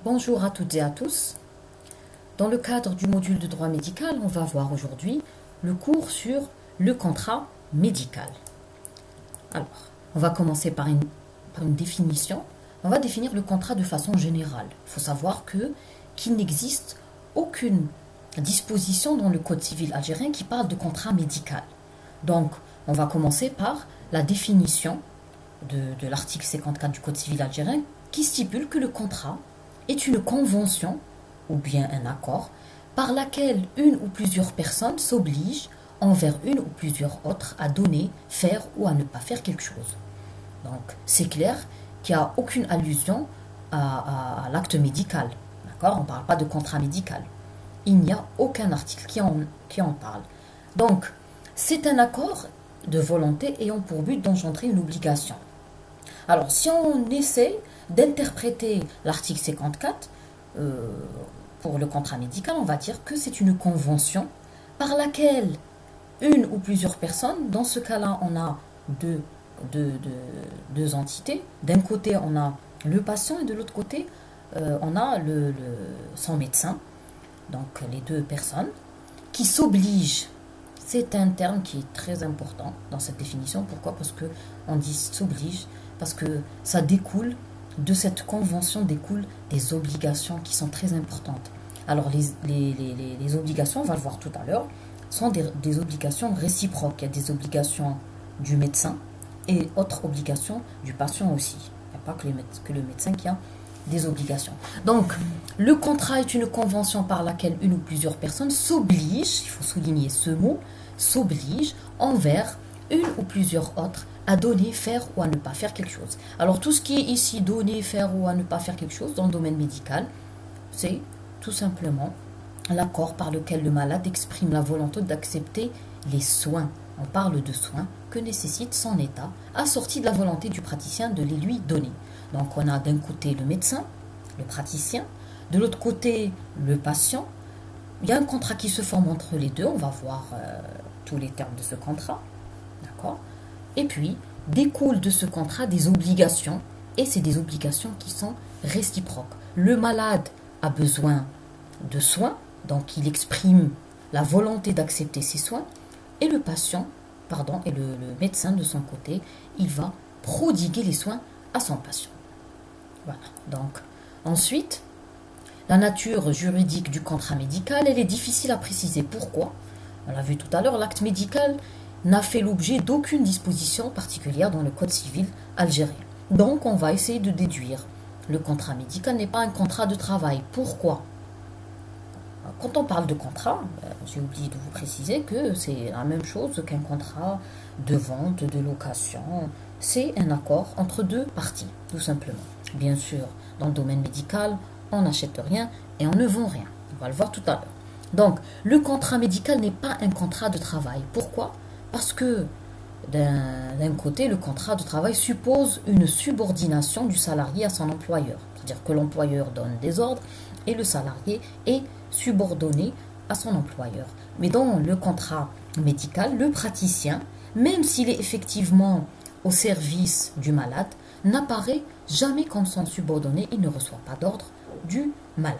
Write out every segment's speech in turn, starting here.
Bonjour à toutes et à tous. Dans le cadre du module de droit médical, on va voir aujourd'hui le cours sur le contrat médical. Alors, on va commencer par une définition. On va définir le contrat de façon générale. Il faut savoir qu'il n'existe aucune disposition dans le Code civil algérien qui parle de contrat médical. Donc, on va commencer par la définition de l'article 54 du Code civil algérien qui stipule que le contrat est une convention ou bien un accord par laquelle une ou plusieurs personnes s'obligent envers une ou plusieurs autres à donner, faire ou à ne pas faire quelque chose. Donc c'est clair qu'il n'y a aucune allusion à l'acte médical. D'accord? On ne parle pas de contrat médical. Il n'y a aucun article qui en parle. Donc c'est un accord de volonté ayant pour but d'engendrer une obligation. Alors si on essaie d'interpréter l'article 54 pour le contrat médical, on va dire que c'est une convention par laquelle une ou plusieurs personnes, dans ce cas-là, on a deux entités. D'un côté, on a le patient et de l'autre côté, on a son médecin. Donc les deux personnes qui s'obligent. C'est un terme qui est très important dans cette définition. Pourquoi? Parce qu'on dit s'oblige, parce que ça découle de cette convention découlent des obligations qui sont très importantes. Alors les obligations, on va le voir tout à l'heure, sont des obligations réciproques. Il y a des obligations du médecin et autres obligations du patient aussi. Il n'y a pas que le médecin qui a des obligations. Donc, le contrat est une convention par laquelle une ou plusieurs personnes s'obligent, il faut souligner ce mot, s'obligent envers une ou plusieurs autres à donner, faire ou à ne pas faire quelque chose. Alors tout ce qui est ici donner, faire ou à ne pas faire quelque chose dans le domaine médical, c'est tout simplement l'accord par lequel le malade exprime la volonté d'accepter les soins. On parle de soins que nécessite son état, assorti de la volonté du praticien de les lui donner. Donc on a d'un côté le médecin, le praticien, de l'autre côté le patient. Il y a un contrat qui se forme entre les deux, on va voir tous les termes de ce contrat. D'accord? Et puis, découlent de ce contrat des obligations, et c'est des obligations qui sont réciproques. Le malade a besoin de soins, donc il exprime la volonté d'accepter ces soins, et le médecin de son côté, il va prodiguer les soins à son patient. Voilà. Donc, ensuite, la nature juridique du contrat médical, elle est difficile à préciser. Pourquoi? On l'a vu tout à l'heure, l'acte médical n'a fait l'objet d'aucune disposition particulière dans le Code civil algérien. Donc, on va essayer de déduire. Le contrat médical n'est pas un contrat de travail. Pourquoi? Quand on parle de contrat, j'ai oublié de vous préciser que c'est la même chose qu'un contrat de vente, de location. C'est un accord entre deux parties, tout simplement. Bien sûr, dans le domaine médical, on n'achète rien et on ne vend rien. On va le voir tout à l'heure. Donc, le contrat médical n'est pas un contrat de travail. Pourquoi? Parce que d'un côté, le contrat de travail suppose une subordination du salarié à son employeur. C'est-à-dire que l'employeur donne des ordres et le salarié est subordonné à son employeur. Mais dans le contrat médical, le praticien, même s'il est effectivement au service du malade, n'apparaît jamais comme son subordonné, il ne reçoit pas d'ordre du malade.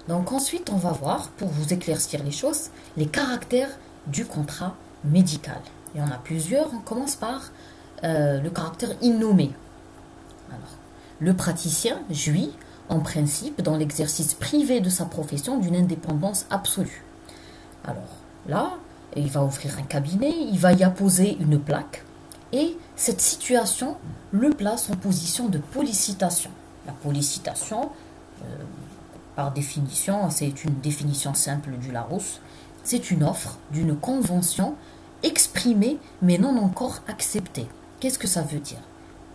Donc ensuite, on va voir, pour vous éclaircir les choses, les caractères du contrat médical. Il y en a plusieurs, on commence par le caractère innommé. Alors, le praticien jouit, en principe, dans l'exercice privé de sa profession, d'une indépendance absolue. Alors là, il va ouvrir un cabinet, il va y apposer une plaque, et cette situation le place en position de pollicitation. La pollicitation, par définition, c'est une définition simple du Larousse, c'est une offre d'une convention exprimée mais non encore acceptée. Qu'est-ce que ça veut dire?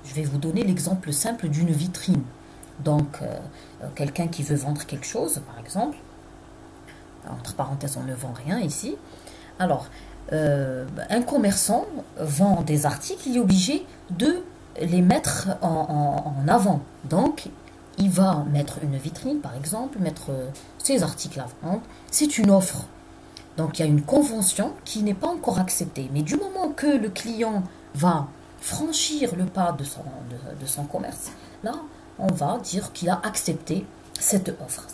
Je vais vous donner l'exemple simple d'une vitrine. Donc, quelqu'un qui veut vendre quelque chose, par exemple, entre parenthèses, on ne vend rien ici. Alors, un commerçant vend des articles, il est obligé de les mettre en avant. Donc, il va mettre une vitrine, par exemple, mettre ses articles à vendre. C'est une offre. Donc, il y a une convention qui n'est pas encore acceptée. Mais du moment que le client va franchir le pas de son commerce, là, on va dire qu'il a accepté cette offre.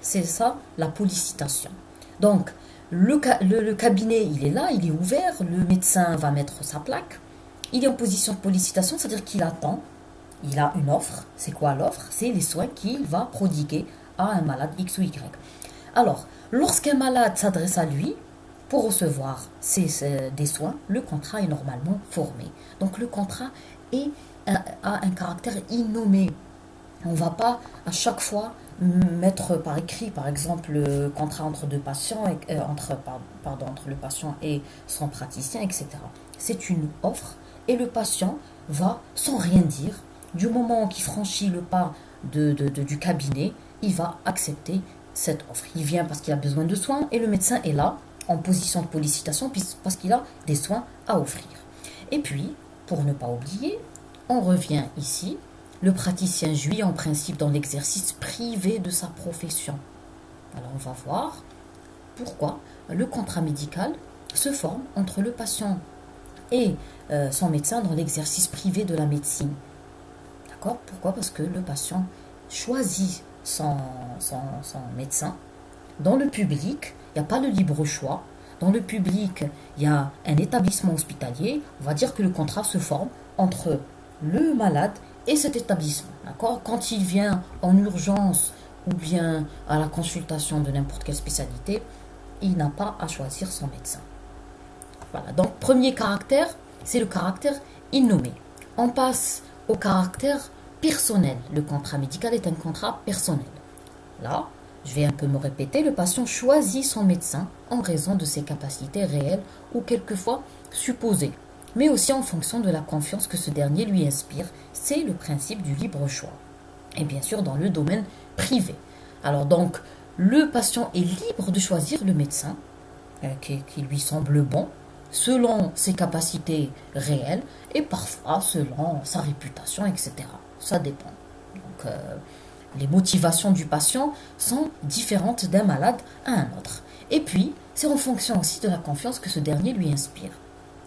C'est ça la pollicitation. Donc, le cabinet, il est là, il est ouvert, le médecin va mettre sa plaque, il est en position de pollicitation, c'est-à-dire qu'il attend, il a une offre. C'est quoi l'offre? C'est les soins qu'il va prodiguer à un malade X ou Y. Alors, lorsqu'un malade s'adresse à lui pour recevoir des soins, le contrat est normalement formé. Donc, le contrat a un caractère innommé. On ne va pas à chaque fois mettre par écrit, par exemple, le contrat entre deux patients, entre le patient et son praticien, etc. C'est une offre et le patient va, sans rien dire, du moment qu'il franchit le pas du cabinet, il va accepter cette offre. Il vient parce qu'il a besoin de soins et le médecin est là en position de pollicitation parce qu'il a des soins à offrir. Et puis, pour ne pas oublier, on revient ici. Le praticien jouit en principe dans l'exercice privé de sa profession. Alors on va voir pourquoi le contrat médical se forme entre le patient et son médecin dans l'exercice privé de la médecine. D'accord? Pourquoi? Parce que le patient choisit son médecin. Dans le public, il n'y a pas le libre choix. Dans le public, il y a un établissement hospitalier. On va dire que le contrat se forme entre le malade et cet établissement. D'accord? Quand il vient en urgence ou bien à la consultation de n'importe quelle spécialité, il n'a pas à choisir son médecin. Voilà. Donc, premier caractère, c'est le caractère innommé. On passe au caractère personnel. Le contrat médical est un contrat personnel. Là, je vais un peu me répéter, le patient choisit son médecin en raison de ses capacités réelles ou quelquefois supposées, mais aussi en fonction de la confiance que ce dernier lui inspire. C'est le principe du libre choix. Et bien sûr, dans le domaine privé. Alors donc, le patient est libre de choisir le médecin qui lui semble bon, selon ses capacités réelles et parfois selon sa réputation, etc. Ça dépend. Donc, les motivations du patient sont différentes d'un malade à un autre. Et puis, c'est en fonction aussi de la confiance que ce dernier lui inspire.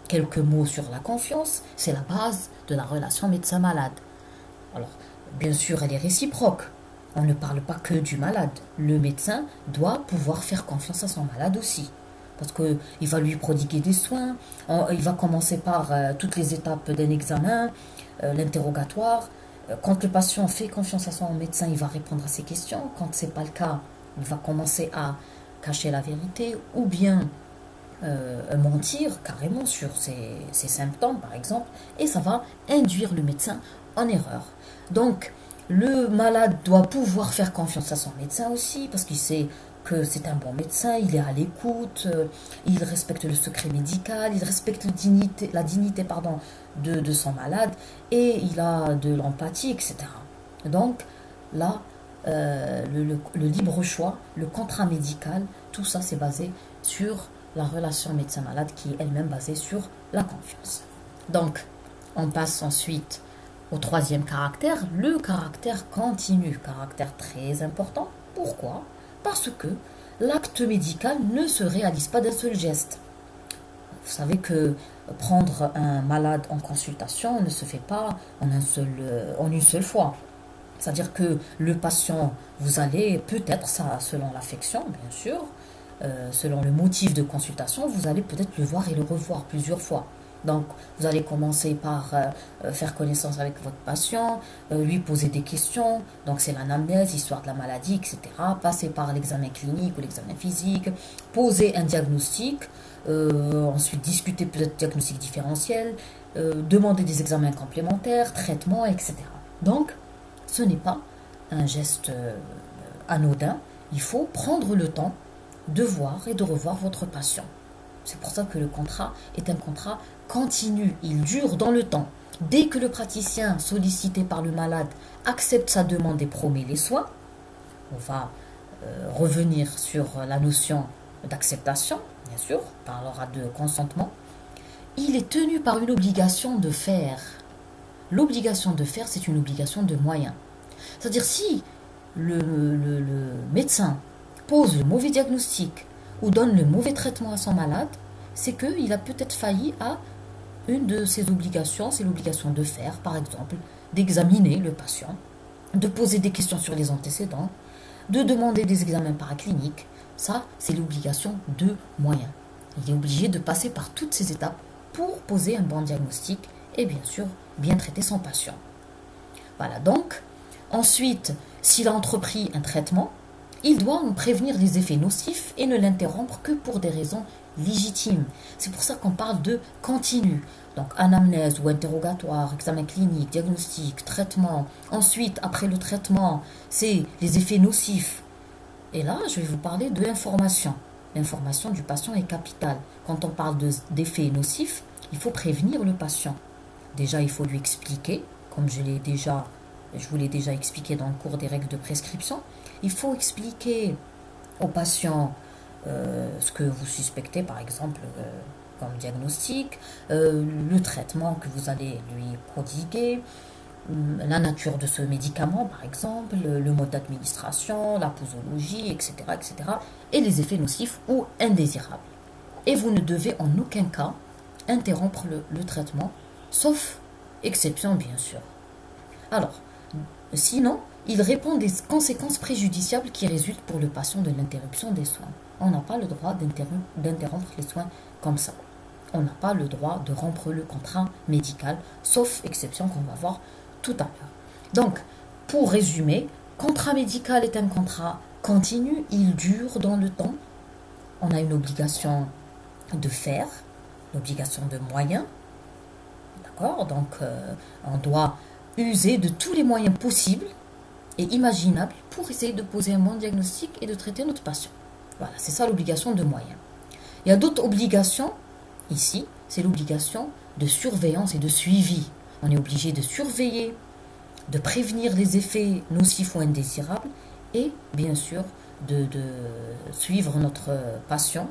Quelques mots sur la confiance, c'est la base de la relation médecin-malade. Alors, bien sûr, elle est réciproque. On ne parle pas que du malade. Le médecin doit pouvoir faire confiance à son malade aussi. Parce qu'il va lui prodiguer des soins, il va commencer par toutes les étapes d'un examen, l'interrogatoire. Quand le patient fait confiance à son médecin, il va répondre à ses questions. Quand ce n'est pas le cas, il va commencer à cacher la vérité ou bien mentir carrément sur ses symptômes, par exemple, et ça va induire le médecin en erreur. Donc, le malade doit pouvoir faire confiance à son médecin aussi, parce qu'il sait que c'est un bon médecin, il est à l'écoute, il respecte le secret médical, il respecte la dignité de son malade, et il a de l'empathie, etc. Donc, là, le libre choix, le contrat médical, tout ça, c'est basé sur la relation médecin-malade qui est elle-même basée sur la confiance. Donc, on passe ensuite au troisième caractère, le caractère continu, caractère très important. Pourquoi? Parce que l'acte médical ne se réalise pas d'un seul geste. Vous savez que prendre un malade en consultation ne se fait pas en une seule fois. C'est-à-dire que le patient, vous allez peut-être, ça selon l'affection, bien sûr, selon le motif de consultation, vous allez peut-être le voir et le revoir plusieurs fois. Donc, vous allez commencer par faire connaissance avec votre patient, lui poser des questions. Donc, c'est l'anamnèse, histoire de la maladie, etc. Passer par l'examen clinique ou l'examen physique, poser un diagnostic, ensuite discuter peut-être diagnostic différentiel, demander des examens complémentaires, traitements, etc. Donc, ce n'est pas un geste anodin. Il faut prendre le temps de voir et de revoir votre patient. C'est pour ça que le contrat est un contrat continu, il dure dans le temps. Dès que le praticien sollicité par le malade accepte sa demande et promet les soins, on va revenir sur la notion d'acceptation, bien sûr, on parlera de consentement. Il est tenu par une obligation de faire. L'obligation de faire, c'est une obligation de moyens. C'est-à-dire si le médecin pose le mauvais diagnostic ou donne le mauvais traitement à son malade, c'est qu'il a peut-être failli à une de ses obligations, c'est l'obligation de faire, par exemple, d'examiner le patient. de poser des questions sur les antécédents, de demander des examens paracliniques. Ça, c'est l'obligation de moyens. Il est obligé de passer par toutes ces étapes pour poser un bon diagnostic et bien sûr bien traiter son patient. Voilà, donc, ensuite, s'il a entrepris un traitement, il doit en prévenir les effets nocifs et ne l'interrompre que pour des raisons légitimes. C'est pour ça qu'on parle de continu. Donc, anamnèse ou interrogatoire, examen clinique, diagnostic, traitement. Ensuite, après le traitement, c'est les effets nocifs. Et là, je vais vous parler de l'information. L'information du patient est capitale. Quand on parle d'effets nocifs, il faut prévenir le patient. Déjà, il faut lui expliquer, comme je vous l'ai déjà expliqué dans le cours des règles de prescription. Il faut expliquer au patient ce que vous suspectez, par exemple, comme diagnostic, le traitement que vous allez lui prodiguer, la nature de ce médicament, par exemple, le mode d'administration, la posologie, etc., etc., et les effets nocifs ou indésirables. Et vous ne devez en aucun cas interrompre le traitement, sauf exception, bien sûr. Alors, sinon, il répond des conséquences préjudiciables qui résultent pour le patient de l'interruption des soins. On n'a pas le droit d'interrompre les soins comme ça. On n'a pas le droit de rompre le contrat médical, sauf exception qu'on va voir tout à l'heure. Donc, pour résumer, contrat médical est un contrat continu, il dure dans le temps. On a une obligation de faire, l'obligation de moyens, d'accord? Donc, on doit user de tous les moyens possibles et imaginables pour essayer de poser un bon diagnostic et de traiter notre patient. Voilà, c'est ça l'obligation de moyens. Il y a d'autres obligations, ici, c'est l'obligation de surveillance et de suivi. On est obligé de surveiller, de prévenir les effets nocifs ou indésirables et bien sûr de suivre notre patient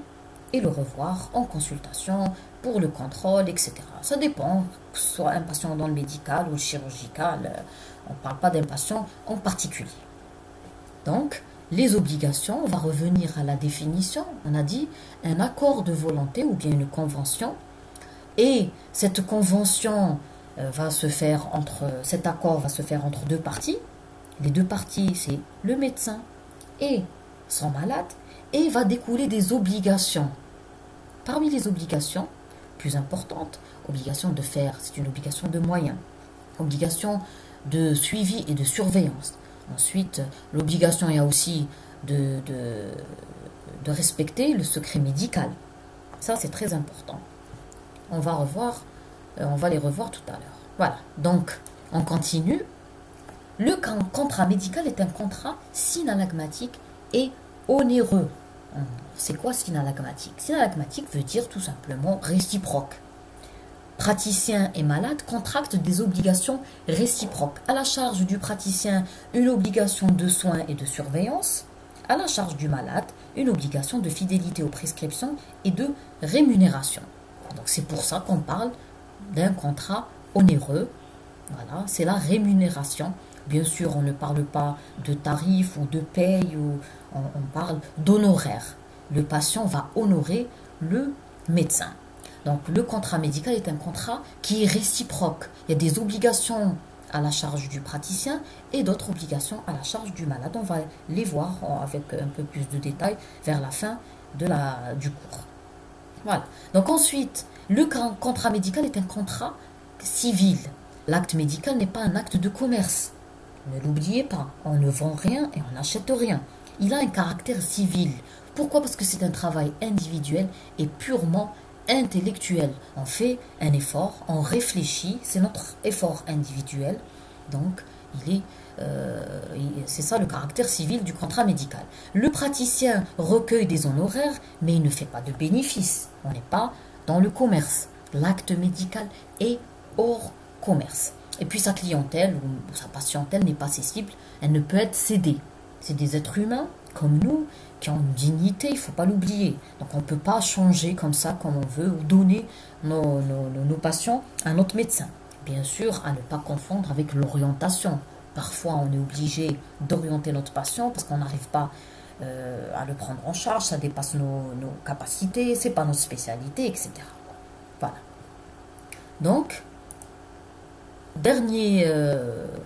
et le revoir en consultation pour le contrôle, etc. Ça dépend, que ce soit un patient dans le médical ou le chirurgical, on ne parle pas d'un patient en particulier. Donc, les obligations, on va revenir à la définition. On a dit un accord de volonté ou bien une convention. Et cette convention cet accord va se faire entre deux parties. Les deux parties, c'est le médecin et son malade. Et va découler des obligations. Parmi les obligations, plus importantes, obligation de faire, c'est une obligation de moyens. Obligation de suivi et de surveillance. Ensuite, l'obligation est aussi de respecter le secret médical. Ça, c'est très important. On va les revoir tout à l'heure. Voilà, donc, on continue. Le contrat médical est un contrat synalagmatique et onéreux. C'est quoi synalagmatique? Synalagmatique veut dire tout simplement réciproque. Praticien et malade contractent des obligations réciproques. À la charge du praticien, une obligation de soins et de surveillance. À la charge du malade, une obligation de fidélité aux prescriptions et de rémunération. Donc c'est pour ça qu'on parle d'un contrat onéreux. Voilà, c'est la rémunération. Bien sûr, on ne parle pas de tarif ou de paye, on parle d'honoraire. Le patient va honorer le médecin. Donc le contrat médical est un contrat qui est réciproque. Il y a des obligations à la charge du praticien et d'autres obligations à la charge du malade. On va les voir avec un peu plus de détails vers la fin du cours. Voilà. Donc ensuite, le contrat médical est un contrat civil. L'acte médical n'est pas un acte de commerce. Ne l'oubliez pas, on ne vend rien et on n'achète rien. Il a un caractère civil. Pourquoi? Parce que c'est un travail individuel et purement intellectuel. On fait un effort, on réfléchit, c'est notre effort individuel. Donc, c'est ça le caractère civil du contrat médical. Le praticien recueille des honoraires, mais il ne fait pas de bénéfices. On n'est pas dans le commerce. L'acte médical est hors commerce. Et puis sa clientèle ou sa patientèle n'est pas cessible, elle ne peut être cédée. C'est des êtres humains comme nous qui ont une dignité, il ne faut pas l'oublier. Donc on ne peut pas changer comme ça, comme on veut, ou donner nos patients à notre médecin. Bien sûr, à ne pas confondre avec l'orientation. Parfois, on est obligé d'orienter notre patient parce qu'on n'arrive pas à le prendre en charge, ça dépasse nos capacités, ce n'est pas notre spécialité, etc. Voilà. Donc, Dernier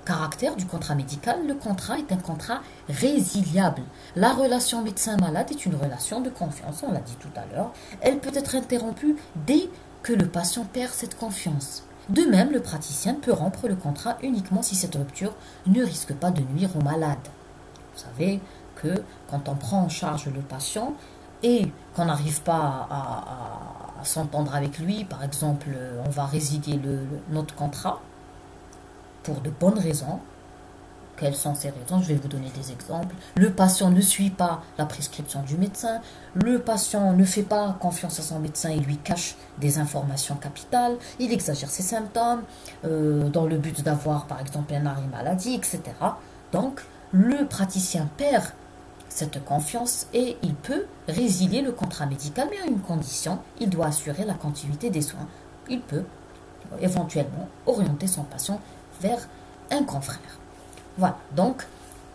caractère du contrat médical, le contrat est un contrat résiliable. La relation médecin-malade est une relation de confiance, on l'a dit tout à l'heure. Elle peut être interrompue dès que le patient perd cette confiance. De même, le praticien peut rompre le contrat uniquement si cette rupture ne risque pas de nuire au malade. Vous savez que quand on prend en charge le patient et qu'on n'arrive pas à s'entendre avec lui, par exemple, on va résilier notre contrat, pour de bonnes raisons. Quelles sont ces raisons? Je vais vous donner des exemples. Le patient ne suit pas la prescription du médecin. Le patient ne fait pas confiance à son médecin et lui cache des informations capitales. Il exagère ses symptômes dans le but d'avoir, par exemple, un arrêt maladie, etc. Donc, le praticien perd cette confiance et il peut résilier le contrat médical, mais à une condition, il doit assurer la continuité des soins. Il peut éventuellement orienter son patient vers un confrère. Voilà, donc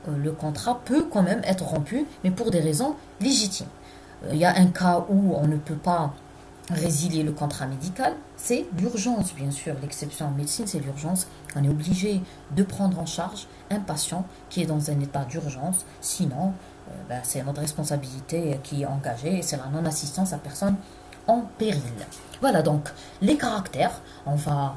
le contrat peut quand même être rompu, mais pour des raisons légitimes. Il y a un cas où on ne peut pas résilier le contrat médical, c'est l'urgence, bien sûr. L'exception en médecine, c'est l'urgence. On est obligé de prendre en charge un patient qui est dans un état d'urgence, sinon c'est notre responsabilité qui est engagée et c'est la non-assistance à personne en péril. Voilà donc les caractères, on va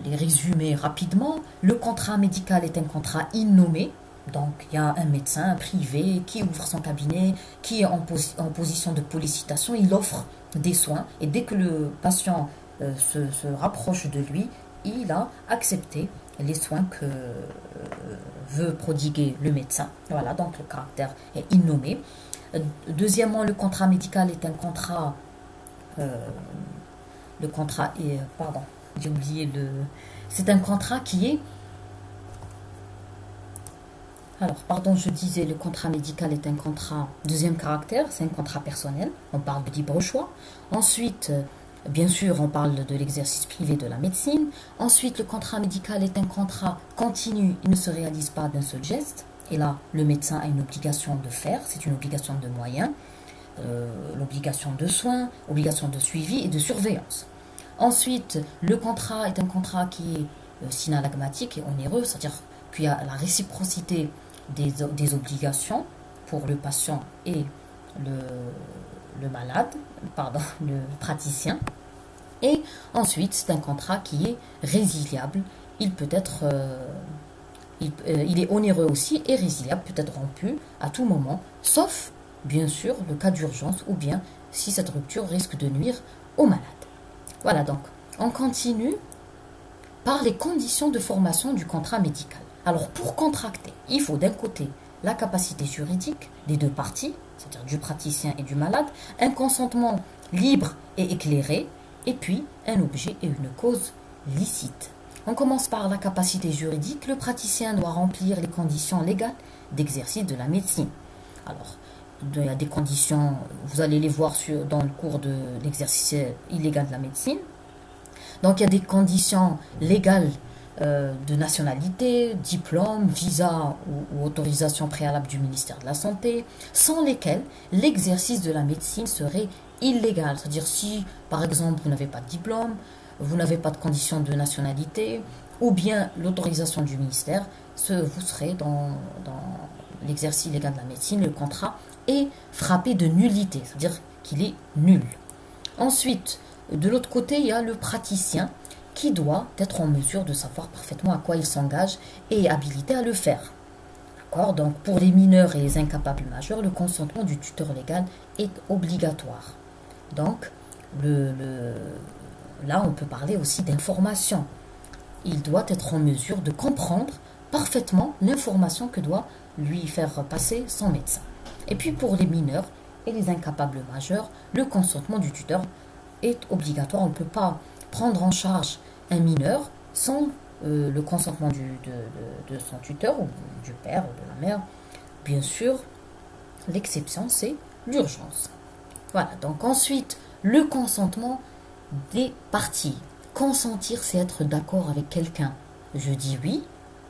les résumer rapidement. Le contrat médical est un contrat innommé. Donc, il y a un médecin privé qui ouvre son cabinet, qui est en position de sollicitation, il offre des soins et dès que le patient se rapproche de lui, il a accepté les soins que veut prodiguer le médecin. Voilà, donc le caractère est innommé. Deuxièmement, le contrat médical est un contrat... le contrat est... Pardon, j'ai oublié le... C'est un contrat qui est... Alors, pardon, je disais, le contrat médical est un contrat... Deuxième caractère, c'est un contrat personnel. On parle de libre choix. Ensuite, bien sûr, on parle de l'exercice privé de la médecine. Ensuite, le contrat médical est un contrat continu. Il ne se réalise pas d'un seul geste. Et là, le médecin a une obligation de faire. C'est une obligation de moyens. L'obligation de soins, obligation de suivi et de surveillance. Ensuite, le contrat est un contrat qui est synalagmatique et onéreux, c'est-à-dire qu'il y a la réciprocité des obligations pour le patient et le malade, pardon, le praticien. Et ensuite, c'est un contrat qui est résiliable. Il peut être, il est onéreux aussi et résiliable, peut être rompu à tout moment, sauf bien sûr le cas d'urgence ou bien si cette rupture risque de nuire au malade. Voilà donc, on continue par les conditions de formation du contrat médical. Alors pour contracter, il faut d'un côté la capacité juridique des deux parties, c'est-à-dire du praticien et du malade, un consentement libre et éclairé, et puis un objet et une cause licite. On commence par la capacité juridique. Le praticien doit remplir les conditions légales d'exercice de la médecine. Alors, il y a des conditions, vous allez les voir dans le cours de l'exercice illégal de la médecine. Donc il y a des conditions légales de nationalité, diplôme, visa ou autorisation préalable du ministère de la Santé, sans lesquelles l'exercice de la médecine serait illégal. C'est-à-dire si, par exemple, vous n'avez pas de diplôme, vous n'avez pas de conditions de nationalité, ou bien l'autorisation du ministère, vous serez dans l'exercice illégal de la médecine, le contrat est frappé de nullité, c'est-à-dire qu'il est nul. Ensuite, de l'autre côté, il y a le praticien qui doit être en mesure de savoir parfaitement à quoi il s'engage et est habilité à le faire. D'accord? Donc, pour les mineurs et les incapables majeurs, le consentement du tuteur légal est obligatoire. Donc, là, on peut parler aussi d'information. Il doit être en mesure de comprendre parfaitement l'information que doit lui faire passer son médecin. Et puis pour les mineurs et les incapables majeurs, le consentement du tuteur est obligatoire. On ne peut pas prendre en charge un mineur sans le consentement de son tuteur ou du père ou de la mère. Bien sûr, l'exception, c'est l'urgence. Voilà, donc ensuite, le consentement des parties. Consentir, c'est être d'accord avec quelqu'un. Je dis oui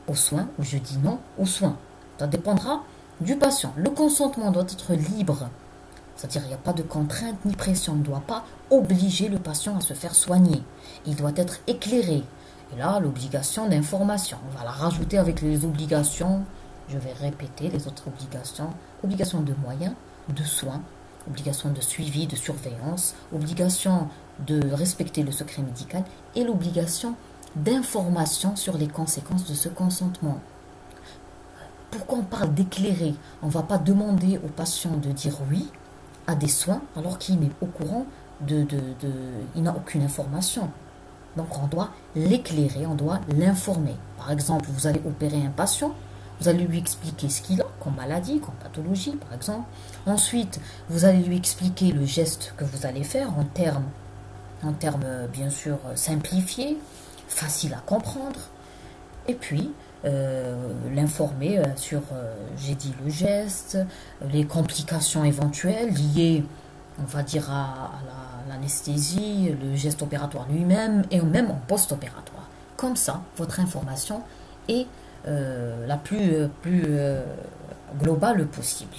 aux soins ou je dis non aux soins. Ça dépendra du patient. Le consentement doit être libre. C'est-à-dire qu'il n'y a pas de contrainte ni pression. On ne doit pas obliger le patient à se faire soigner. Il doit être éclairé. Et là, l'obligation d'information, on va la rajouter avec les obligations, je vais répéter les autres obligations, obligation de moyens, de soins, obligation de suivi, de surveillance, obligation de respecter le secret médical et l'obligation d'information sur les conséquences de ce consentement. Pourquoi on parle d'éclairer? On ne va pas demander au patient de dire oui à des soins alors qu'il n'est au courant il n'a aucune information. Donc on doit l'éclairer, on doit l'informer. Par exemple, vous allez opérer un patient, vous allez lui expliquer ce qu'il a comme maladie, comme pathologie par exemple. Ensuite, vous allez lui expliquer le geste que vous allez faire en termes bien sûr simplifiés, faciles à comprendre. Et puis, l'informer sur, j'ai dit, le geste, les complications éventuelles liées, on va dire, à l'anesthésie, le geste opératoire lui-même et même en post-opératoire. Comme ça, votre information est la plus globale possible.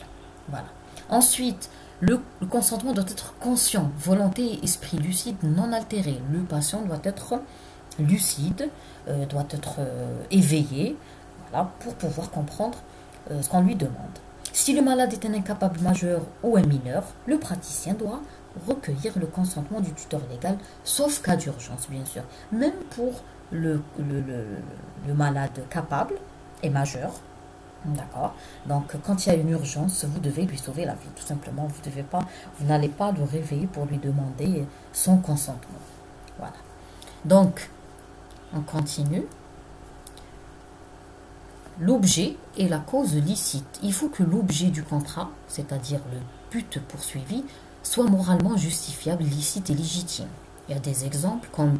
Voilà. Ensuite, le consentement doit être conscient, volonté et esprit lucide non altéré. Le patient doit être lucide, doit être éveillé, voilà, pour pouvoir comprendre ce qu'on lui demande. Si le malade est un incapable majeur ou un mineur, le praticien doit recueillir le consentement du tuteur légal, sauf cas d'urgence, bien sûr. Même pour le malade capable et majeur, d'accord. Donc, quand il y a une urgence, vous devez lui sauver la vie, tout simplement. Vous n'allez pas le réveiller pour lui demander son consentement. Voilà. Donc, on continue. L'objet et la cause licite. Il faut que l'objet du contrat, c'est-à-dire le but poursuivi, soit moralement justifiable, licite et légitime. Il y a des exemples comme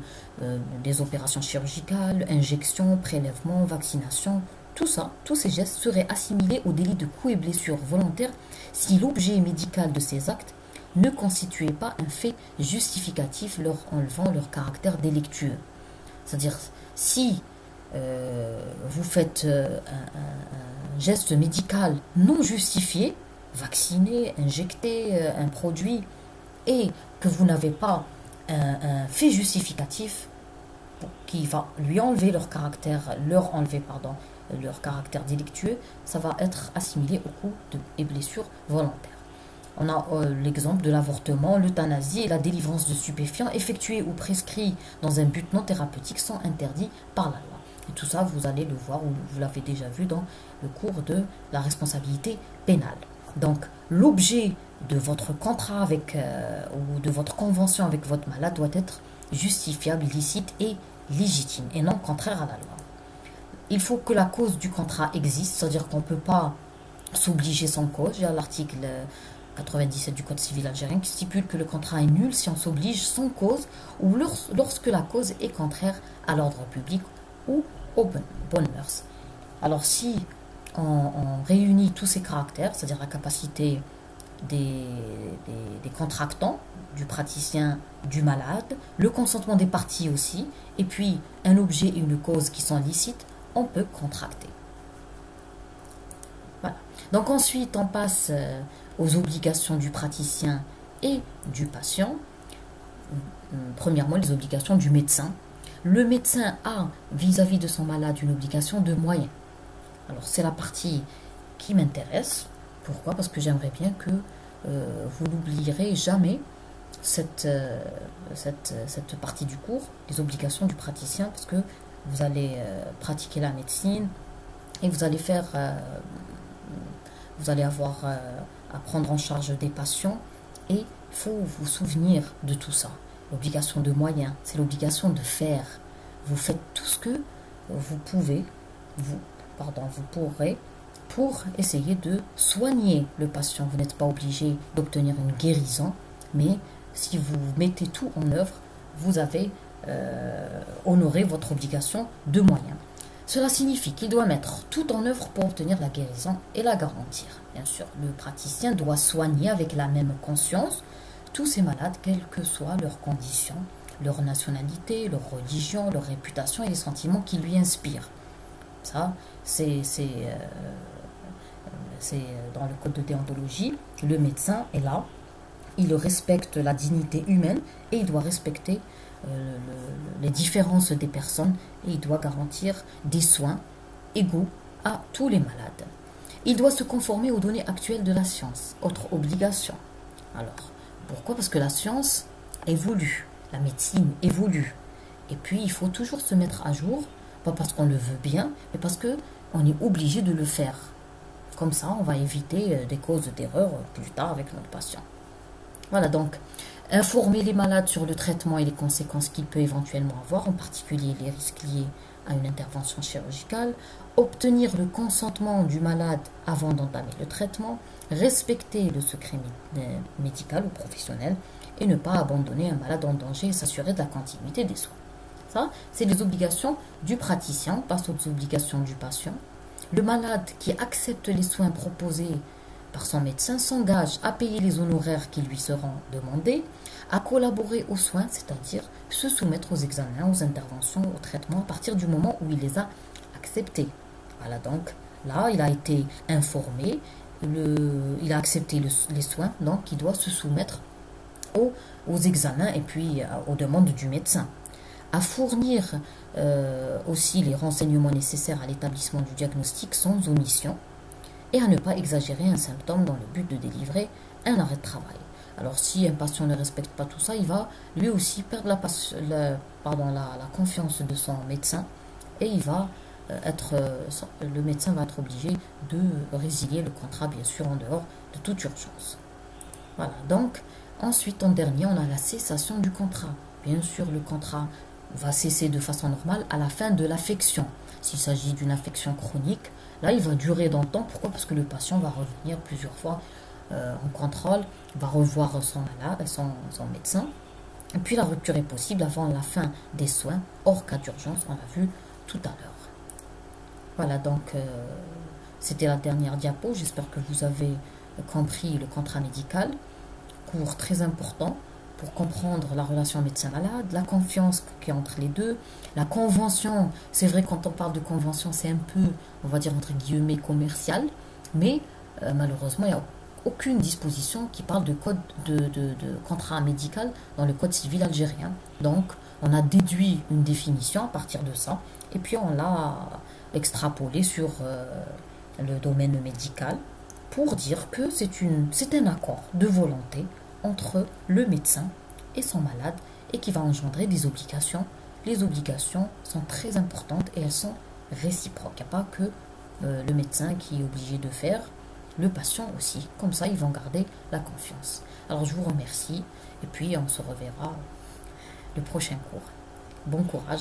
des opérations chirurgicales, injections, prélèvements, vaccinations. Tout ça, tous ces gestes seraient assimilés au délit de coups et blessures volontaires si l'objet médical de ces actes ne constituait pas un fait justificatif leur enlevant leur caractère délictueux. C'est-à-dire, si vous faites un geste médical non justifié, vacciner, injecter un produit, et que vous n'avez pas un fait justificatif qui va leur enlever leur caractère délictueux, ça va être assimilé au coup et blessures volontaires. On a l'exemple de l'avortement, l'euthanasie et la délivrance de stupéfiants effectués ou prescrits dans un but non thérapeutique sont interdits par la loi. Et tout ça, vous allez le voir ou vous l'avez déjà vu dans le cours de la responsabilité pénale. Donc, l'objet de votre contrat ou de votre convention avec votre malade doit être justifiable, licite et légitime et non contraire à la loi. Il faut que la cause du contrat existe, c'est-à-dire qu'on ne peut pas s'obliger sans cause. Il y a l'article 97 du Code civil algérien qui stipule que le contrat est nul si on s'oblige sans cause ou lorsque la cause est contraire à l'ordre public ou aux bonnes mœurs. Alors si on réunit tous ces caractères, c'est-à-dire la capacité des contractants, du praticien, du malade, le consentement des parties aussi, et puis un objet et une cause qui sont licites, on peut contracter. Voilà. Donc ensuite, on passe aux obligations du praticien et du patient. Premièrement, les obligations du médecin. Le médecin a vis-à-vis de son malade une obligation de moyens. Alors c'est la partie qui m'intéresse. Pourquoi? Parce que j'aimerais bien que vous n'oublierez jamais cette partie du cours, les obligations du praticien, parce que vous allez pratiquer la médecine et vous allez avoir à prendre en charge des patients et il faut vous souvenir de tout ça. L'obligation de moyens, c'est l'obligation de faire. Vous faites tout ce que vous pourrez pour essayer de soigner le patient. Vous n'êtes pas obligé d'obtenir une guérison, mais si vous mettez tout en œuvre, vous avez honoré votre obligation de moyens. Cela signifie qu'il doit mettre tout en œuvre pour obtenir la guérison et la garantir. Bien sûr, le praticien doit soigner avec la même conscience tous ces malades, quelles que soient leurs conditions, leur nationalité, leur religion, leur réputation et les sentiments qui lui inspirent. Ça, c'est dans le code de déontologie. Le médecin est là, il respecte la dignité humaine et il doit respecter les différences des personnes et il doit garantir des soins égaux à tous les malades. Il doit se conformer aux données actuelles de la science. Autre obligation. Alors, pourquoi? Parce que la science évolue, la médecine évolue. Et puis, il faut toujours se mettre à jour, pas parce qu'on le veut bien, mais parce qu'on est obligé de le faire. Comme ça, on va éviter des causes d'erreur plus tard avec notre patient. Voilà, donc, informer les malades sur le traitement et les conséquences qu'il peut éventuellement avoir, en particulier les risques liés à une intervention chirurgicale, obtenir le consentement du malade avant d'entamer le traitement, respecter le secret médical ou professionnel et ne pas abandonner un malade en danger et s'assurer de la continuité des soins. Ça, c'est les obligations du praticien, pas aux obligations du patient. Le malade qui accepte les soins proposés par son médecin s'engage à payer les honoraires qui lui seront demandés, à collaborer aux soins, c'est-à-dire se soumettre aux examens, aux interventions, aux traitements à partir du moment où il les a acceptés. Voilà, donc là, il a été informé, il a accepté les soins, donc il doit se soumettre aux examens et puis aux demandes du médecin. À fournir aussi les renseignements nécessaires à l'établissement du diagnostic sans omission et à ne pas exagérer un symptôme dans le but de délivrer un arrêt de travail. Alors si un patient ne respecte pas tout ça, il va lui aussi perdre la confiance de son médecin et le médecin va être obligé de résilier le contrat, bien sûr, en dehors de toute urgence. Voilà, donc ensuite, en dernier, on a la cessation du contrat. Bien sûr, le contrat va cesser de façon normale à la fin de l'affection. S'il s'agit d'une affection chronique, là, il va durer dans le temps. Pourquoi? Parce que le patient va revenir plusieurs fois en contrôle, va revoir son médecin. Et puis, la rupture est possible avant la fin des soins, hors cas d'urgence, on l'a vu tout à l'heure. Voilà, donc, c'était la dernière diapo. J'espère que vous avez compris le contrat médical. Cours très important pour comprendre la relation médecin-malade, la confiance qui est entre les deux, la convention. C'est vrai, quand on parle de convention, c'est un peu, on va dire entre guillemets, commercial, mais malheureusement, il n'y a aucune disposition qui parle de code de contrat médical dans le code civil algérien. Donc, on a déduit une définition à partir de ça, et puis on l'a extrapolé sur le domaine médical pour dire que c'est un accord de volonté entre le médecin et son malade et qui va engendrer des obligations. Les obligations sont très importantes et elles sont réciproques. Il n'y a pas que le médecin qui est obligé de faire, le patient aussi. Comme ça, ils vont garder la confiance. Alors, je vous remercie et puis on se reverra le prochain cours. Bon courage.